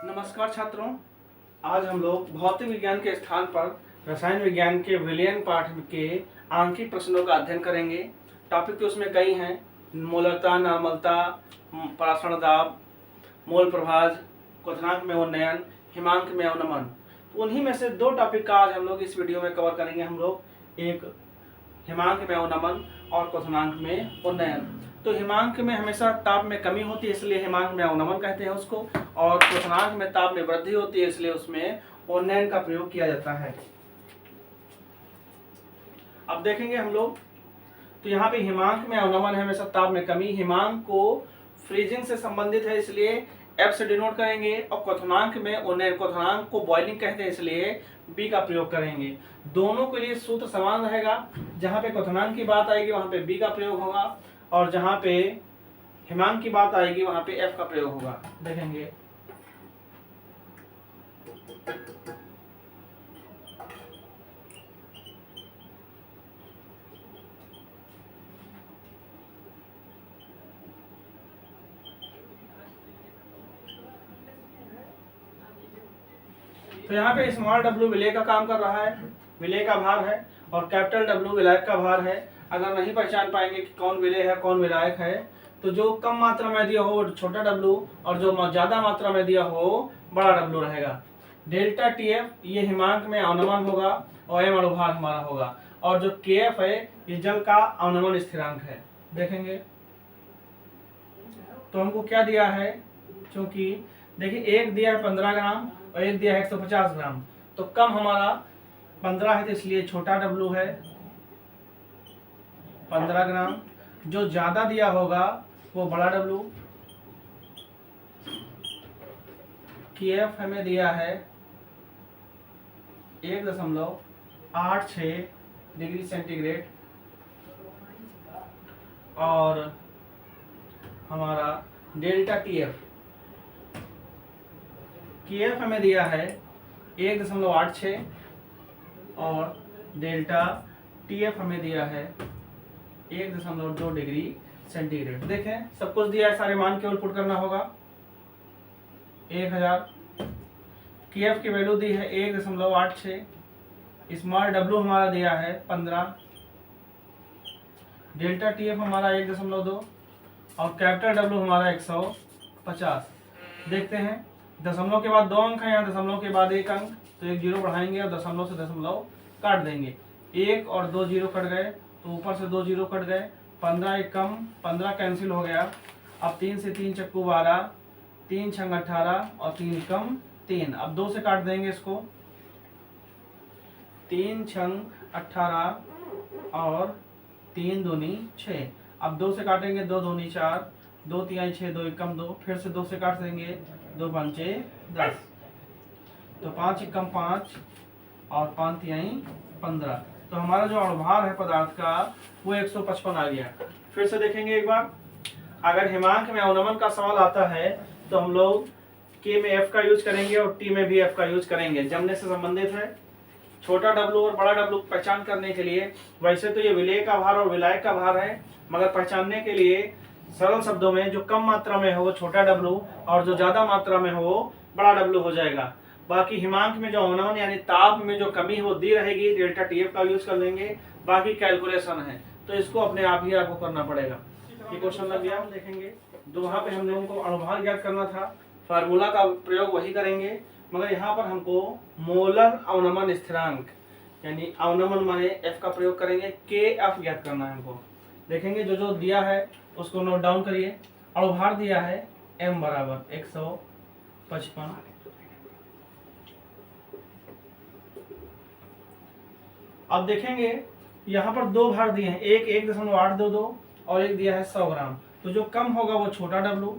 नमस्कार छात्रों, आज हम लोग भौतिक विज्ञान के स्थान पर रसायन विज्ञान के विलयन पाठ के आंकिक प्रश्नों का अध्ययन करेंगे। टॉपिक तो उसमें कई हैं: मोलरता, नॉर्मलता, परासरण दाब, मोल प्रभाज, क्वथनांक में उन्नयन, हिमांक में अवनमन। तो उन्हीं में से दो टॉपिक का आज हम लोग इस वीडियो में कवर करेंगे। हम लोग एक हिमांक में अवनमन और क्वथनांक में उन्नयन। तो हिमांक में हमेशा ताप में कमी होती है, इसलिए हिमांक में अवनमन कहते हैं उसको, और क्वथनांक में ताप में वृद्धि होती है, इसलिए उसमें उन्नयन का प्रयोग किया जाता है। अब देखेंगे हम लोग, तो यहाँ पे हिमांक में अवनमन है, हमेशा ताप में कमी। हिमांक को फ्रीजिंग से संबंधित है, इसलिए F से डिनोट करेंगे, और क्वथनांक में उन्नयन, क्वथनांक को बॉइलिंग कहते हैं, इसलिए B का प्रयोग करेंगे। दोनों के लिए सूत्र समान रहेगा। जहाँ पे क्वथनांक की बात आएगी वहाँ पे B का प्रयोग होगा, और जहाँ पे हिमांक की बात आएगी वहाँ पे F का प्रयोग होगा। देखेंगे तो यहाँ पे स्मॉल W विलय का काम कर रहा है, विलय का भार है, और कैपिटल W विलायक का भार है। अगर नहीं पहचान पाएंगे कि कौन विलय है कौन विलायक है, तो जो कम मात्रा में दिया हो छोटा W, और जो ज्यादा मात्रा में दिया हो बड़ा W रहेगा। डेल्टा TF ये हिमांक में अवनमन होगा, और M अणुभार हमारा होगा, और जो KF है ये जल का अवनमन स्थिरांक है। देखेंगे तो हमको क्या दिया है, क्योंकि देखिए एक दिया है 15 ग्राम और एक दिया है 150 ग्राम, तो कम हमारा 15 है, तो इसलिए छोटा W है 15 ग्राम। जो ज्यादा दिया होगा वो बड़ा W। KF हमें दिया है 1.86 डिग्री सेंटीग्रेड, और हमारा डेल्टा KF हमें दिया है 1.86, और डेल्टा TF हमें दिया है 1.2 डिग्री सेंटीग्रेड। देखें सब कुछ दिया है, सारे मान केवल पुट करना होगा। 1000 KF की वैल्यू दी है 1.86, स्मॉल W हमारा दिया है 15, डेल्टा TF हमारा 1.2, और कैपिटल W हमारा 150। देखते हैं, दशमलव के बाद 2 अंक है, यहाँ दशमलव के बाद 1 अंक, तो एक जीरो बढ़ाएंगे और दशमलव से दशमलव काट देंगे। 1 और 2 जीरो कट गए, तो ऊपर से 2 जीरो कट गए। 15 एक कम, 15 कैंसिल हो गया। अब 3 से 3 चक्कू 12, 3 छंग 18, और 3 कम 3। अब 2 से काट देंगे इसको, 3 छंग 18 और 3 दूनी 6। अब 2 से काटेंगे, 2 दूनी 4, 2 तिहाई 6, 2 एक कम 2, फिर से 2 से काट देंगे, 2 पंचे 10, तो 5 एक कम 5, और 5 तिहाई 15। तो हमारा जो अणुभार है पदार्थ का वो 155 आ गया। फिर से देखेंगे एक बार, अगर हिमांक में अवनमन का सवाल आता है तो हम लोग K में F का यूज करेंगे और T में भी F का यूज करेंगे। जमने से संबंधित है, छोटा W और बड़ा W पहचान करने के लिए। वैसे तो ये विलय का भार और विलायक का भार है, मगर पहचानने के लिए सरल शब्दों में जो कम मात्रा में हो छोटा W, और जो ज्यादा मात्रा में हो बड़ा W हो जाएगा। बाकी हिमांक में जो अवनमन यानी ताप में जो कमी हो दी रहेगी, डेल्टा TF का यूज कर लेंगे। बाकी कैलकुलेशन है तो इसको अपने आप ही आपको करना पड़ेगा। ये क्वेश्चन लग गया, देखेंगे। तो वहाँ पे हम लोगों को अणुभार ज्ञात करना था, फार्मूला का प्रयोग वही करेंगे, मगर यहाँ पर हमको मोलर अवनमन स्थिरांक यानी अवनमन माने F का प्रयोग करेंगे। KF ज्ञात करना है हमको। देखेंगे जो जो दिया है उसको नोट डाउन करिए। अणुभार दिया है M बराबर 155। अब देखेंगे यहाँ पर दो भार दिए हैं, एक 1.822 और एक दिया है 100 ग्राम। तो जो कम होगा वो छोटा W,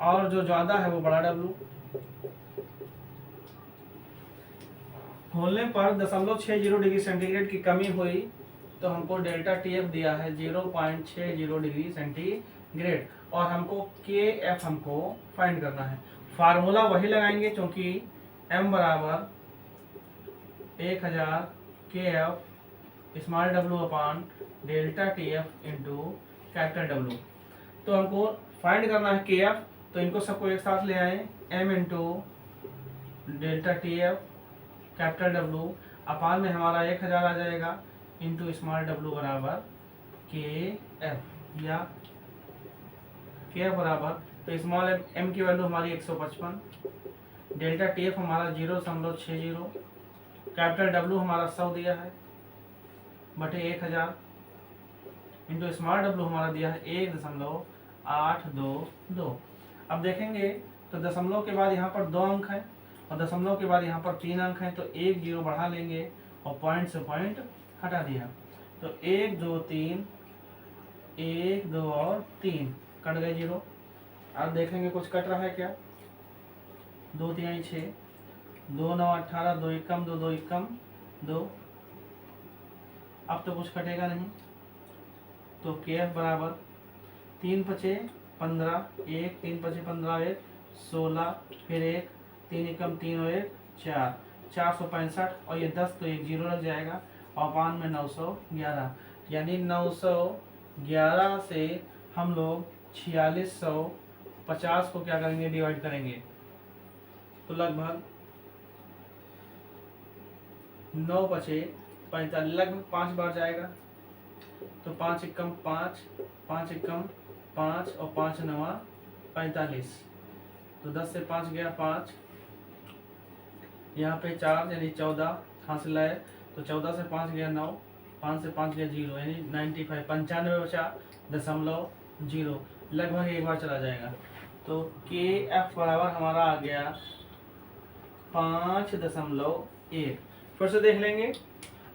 और जो ज्यादा है वो बड़ा W। खोलने पर 0.60 डिग्री सेंटीग्रेड की कमी हुई, तो हमको डेल्टा TF दिया है 0.60 डिग्री सेंटीग्रेड, और हमको KF हमको फाइंड करना है। फार्मूला वही लगाएंगे, क्योंकि M बराबर 1000 KF स्मॉल W अपान delta TF into capital W। तो हमको फाइंड करना है के एफ, तो इनको सबको एक साथ ले आए, M into delta T F capital W upon में हमारा 1000 आ जाएगा इंटू स्मॉल डब्लू बराबर के एफ, या के एफ बराबर, तो स्मॉल एम की वैल्यू हमारी 155, डेल्टा टी एफ हमारा 0.60, कैपिटल डब्लू हमारा 100 दिया है बटे 1000 इंटू स्मॉल डब्लू हमारा दिया है 1.822। अब देखेंगे तो दशमलव के बाद यहाँ पर 2 अंक है और दशमलव के बाद यहाँ पर 3 अंक है, तो 1 0 बढ़ा लेंगे और पॉइंट से पॉइंट हटा दिया, तो 1 2 3, 1 2 और 3 कट गए 0। अब देखेंगे कुछ कट रहा है क्या, 2 3 6, 2 9 18, 2 एकम 2, 2 एकम 2। अब तो कुछ कटेगा नहीं, तो के एफ बराबर 3 5 15, 1 3 5 15 1 16, फिर 1 3 एकम 3 और 1 4, 465 और ये 10, तो एक 0 लग जाएगा और पान में 911, यानी 911 से हम लोग 4650 को क्या करेंगे, डिवाइड करेंगे, तो लगभग 9 5 45, लगभग 5 बार जाएगा, तो 5 एकम 5, 5 एकम 5 और 5 9 45, तो 10 से 5 गया 5, यहाँ पे 4 यानी 14 हासिल है, तो 14 से 5 गया 9, 5 से 5 गया 0, यानी 95 95 बचा 0.0, लगभग एक बार चला जाएगा, तो के एफ बराबर हमारा आ गया 5.1। फिर से देख लेंगे,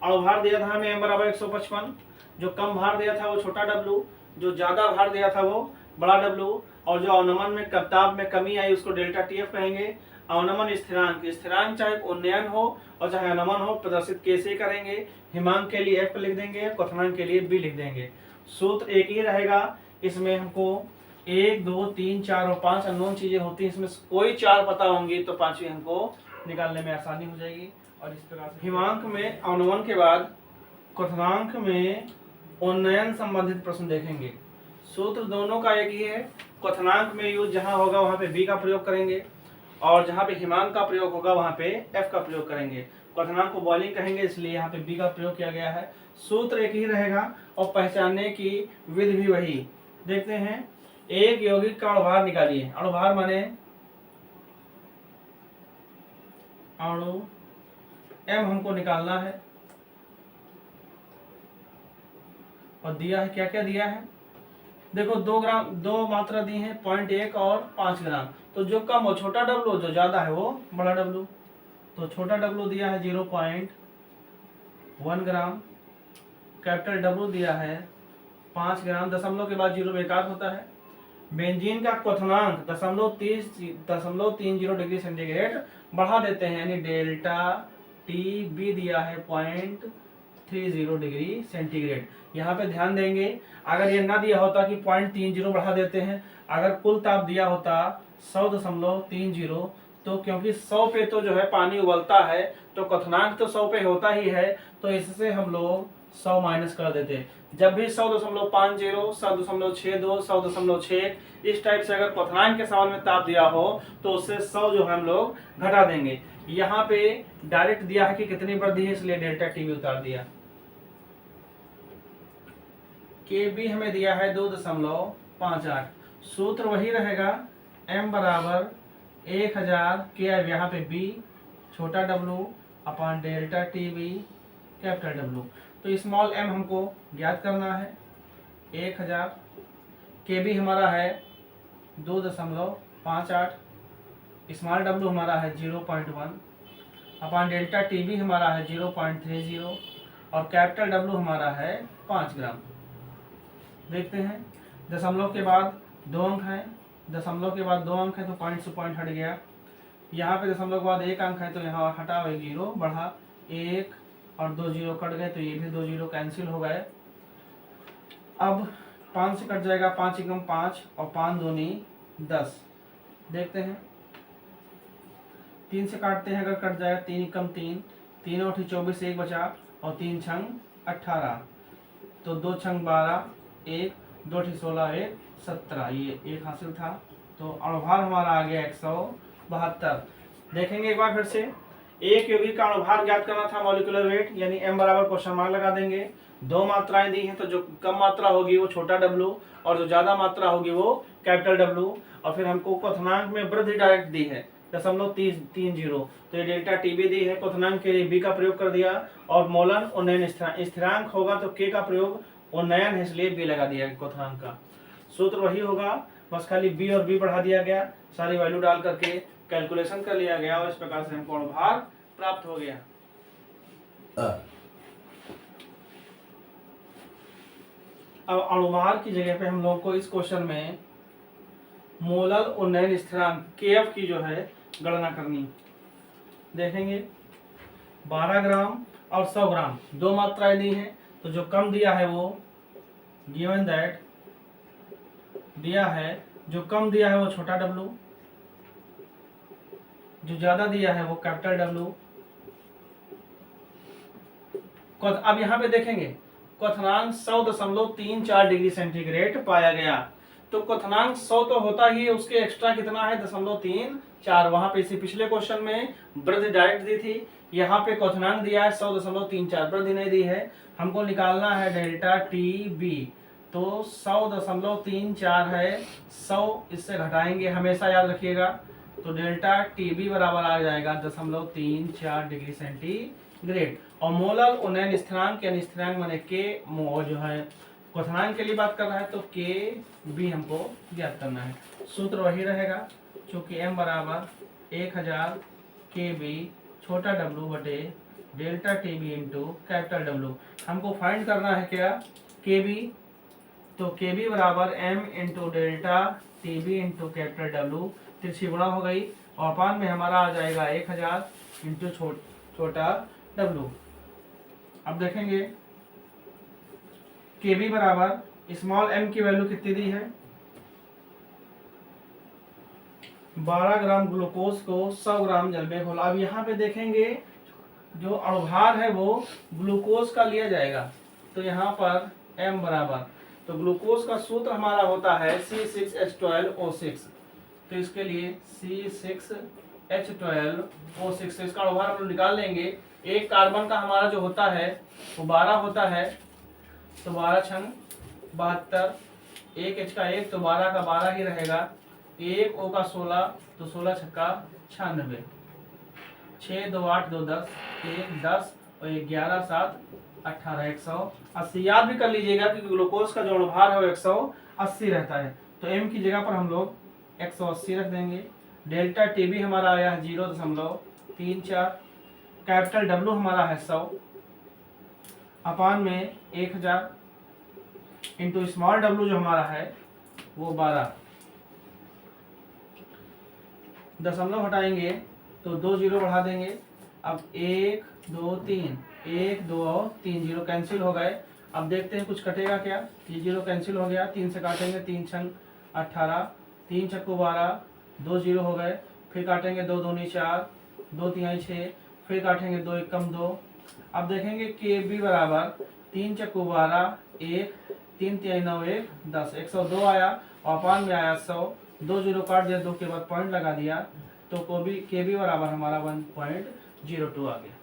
अणुभार दिया था हमें m बराबर 155, जो कम भार दिया था वो छोटा W, जो ज्यादा भार दिया था वो बड़ा W, और जो अवनमन में ताप में कमी आई उसको डेल्टा टी एफ कहेंगे। अवनमन स्थिरांक, स्थिरांक चाहे उन्नयन हो और चाहे अवनमन हो प्रदर्शित कैसे करेंगे, हिमांक के लिए F लिख देंगे, क्वथनांक के लिए B लिख देंगे। सूत्र एक ही रहेगा, इसमें हमको 1 2 3 4 और 5 अननोन चीजें होती हैं, इसमें कोई 4 पता होंगी तो 5वीं हमको निकालने में आसानी हो जाएगी। और इस प्रकार से हिमांक में अवनमन के बाद क्वथनांक में उन्नयन संबंधित प्रश्न देखेंगे। सूत्र दोनों का एक ही है, क्वथनांक में यूज जहां होगा वहां पे बी का प्रयोग करेंगे और जहां पे हिमांक का प्रयोग होगा वहां पे एफ का प्रयोग करेंगे। क्वथनांक को बॉइलिंग कहेंगे, इसलिए यहाँ पे बी का प्रयोग किया गया है। सूत्र एक ही रहेगा और पहचानने की विधि भी वही। देखते हैं, एक यौगिक का अणुभार निकालिए। अणुभार माने अणु एम हमको निकालना है और दिया है, क्या क्या दिया है देखो, 2 ग्राम, 2 मात्रा दी है, 0.1 और 5 ग्राम, तो जो कम हो छोटा डब्लू, जो ज्यादा है वो बड़ा डब्लू। तो छोटा डब्लू दिया है 0.1 ग्राम, कैपिटल डब्लू दिया है 5 ग्राम, दशमलव के बाद 0 बेकार होता है। बेंजीन का क्वथनांक 0.30 डिग्री सेंटीग्रेड बढ़ा देते हैं, यानी डेल्टा टी बी दिया है 0.30 डिग्री सेंटीग्रेड। यहाँ पे ध्यान देंगे, अगर ये ना दिया होता कि 0.30 बढ़ा देते हैं, अगर कुल ताप दिया होता 100.30, तो क्योंकि 100 पे तो जो है पानी उबलता है, तो क्वथनांक तो 100 पे होता ही है, तो इससे हम लोग 100 माइनस कर देते। जब भी 100.50, 100.62, 100.6 इस टाइप से अगर क्वथनांक के सवाल में ताप दिया हो तो उससे 100 जो है हम लोग घटा देंगे। यहाँ पे डायरेक्ट दिया है कि कितनी वृद्धि है, इसलिए डेल्टा टी भी उतार दिया। के बी हमें दिया है 2.58। सूत्र वही रहेगा, m बराबर 1000 के, यहाँ पे b छोटा w upon delta T B capital W। तो स्मॉल m हमको ज्ञात करना है 1000, के बी हमारा है 2.58, स्मॉल w हमारा है 0.1 अपॉन डेल्टा टी बी हमारा है 0.30 और कैपिटल W हमारा है 5 ग्राम। देखते हैं, दशमलव के बाद 2 अंक है, दशमलव के बाद 2 अंक है तो पॉइंट से पॉइंट हट गया। यहाँ पे दशमलव के बाद 1 अंक है तो यहाँ हटा 0 बढ़ा, 1 और 2 0 कट गए, तो ये भी 2 0 कैंसिल हो गए। अब 5 से कट जाएगा, 5 एकम 5 और 5 दूनी 10। देखते हैं, 3 से काटते हैं, अगर कट जाएगा 3 एकम 3, 3 और 24, 1 बचा और 3 छंग 18, तो 2 छंग 12, 1 2 ठी 16 1 17, ये एक हासिल था। तो अणुभार हमारा आ गया 172। देखेंगे एक बार फिर से, एक यौगिक का अणुभार ज्ञात करना था, मॉलिक्यूलर वेट, यानी m बराबर क्वेश्चन मार्क लगा देंगे। दो मात्राएं दी हैं, तो जो कम मात्रा होगी वो छोटा W और जो ज्यादा मात्रा होगी वो कैपिटल W। और फिर हमको क्वथनांक में वृद्धि डायरेक्ट दी है 0.30, तो ये डेल्टा TB दी है। क्वथनांक के लिए B का प्रयोग कर दिया, और मोलन उन्नयन स्थिरांक होगा तो K का प्रयोग उन्नयन है, इसलिए B लगा दिया क्वथनांक का। सूत्र वही होगा, बस खाली B और B बढ़ा दिया गया, सारी वैल्यू डाल करके कैलकुलेशन कर लिया गया, और इस प्रकार से हमको अणुभार प्राप्त हो गया। अब अणुभार की जगह पे हम लोग को इस क्वेश्चन में मोलल उन्नयन स्थिरांक KF की जो है गणना करनी। देखेंगे 12 ग्राम और 100 ग्राम दो मात्राएं दी हैं, तो जो कम दिया है वो गिवन दैट दिया है, जो कम दिया है वो छोटा W, जो ज्यादा दिया है वो कैपिटल W। अब यहाँ पे देखेंगे क्वथनांक 100.34 डिग्री सेंटीग्रेड पाया गया। तो क्वथनांक 100 तो होता ही है, उसके एक्स्ट्रा कितना है 0.34। वहां पे इसी पिछले क्वेश्चन में वृद्धि डायरेक्ट दी थी, यहाँ पे क्वथनांक दिया है 100.34, वृद्धि नहीं दी है। हमको निकालना है डेल्टा TB, तो 100.34 है, 100 इससे घटाएंगे, हमेशा याद रखिएगा। तो डेल्टा TB बराबर आ जाएगा 0.34 डिग्री सेंटीग्रेड। और मोलल उन्नयन स्थिरांक यानी स्थिरांक माने K जो है क्वथनांक के लिए बात कर रहा है, तो KB हमको ज्ञात करना है। सूत्र वही रहेगा, चूंकि M बराबर 1000 KB छोटा W बटे delta TB into capital W। हमको फाइंड करना है क्या KB, तो KB बराबर M into delta TB into capital W, तिरछी गुणा हो गई, और अपान में हमारा आ जाएगा 1000 इंटू छोटा W। अब देखेंगे KB बराबर स्मॉल m की वैल्यू कितनी दी है, 12 ग्राम ग्लूकोज को 100 ग्राम जल में घोला। अब यहाँ पे देखेंगे जो अणुभार है वो ग्लूकोज का लिया जाएगा, तो यहाँ पर m बराबर, तो ग्लूकोज का सूत्र हमारा होता है C6H12O6, तो इसके लिए C6H12O6, तो इसका अणुभार हम लोग निकाल लेंगे। एक कार्बन का हमारा जो होता है वो 12 होता है, तो 12 छंग 72, एक H का 1, तो 12 का 12 ही रहेगा, एक O का 16, तो 16 छक्का 96, 6 2 8 2 10, 1 10 और 11 7 18, 180। याद भी कर लीजिएगा कि ग्लूकोज का जो अणुभार है वो 180 रहता है, तो M की जगह पर हम लोग 180 रख देंगे। डेल्टा TB हमारा आया है 0.34, कैपिटल W हमारा है 100, अपान में 1000 इंटू स्मॉल W जो हमारा है वो 12, दशमलव हटाएंगे तो 2 जीरो बढ़ा देंगे। अब 1 2 3, 1 2 3 जीरो कैंसिल हो गए। अब देखते हैं कुछ कटेगा क्या, ये जीरो कैंसिल हो गया, 3 से काटेंगे, 3 छंग 18, 3 छक्को 12, 2 जीरो हो गए, फिर काटेंगे 2 दूनी 4, 2 तिहाई 6, फिर काटेंगे 2 एकम 2। अब देखेंगे KB बराबर 3 चक्कू 12, 1 3 तिहाई 9 1 10, 102 आया, और अपान में आया 100, 2 जीरो काट दिया, 2 के बाद पॉइंट लगा दिया, तो KB बराबर हमारा 1.02 आ गया।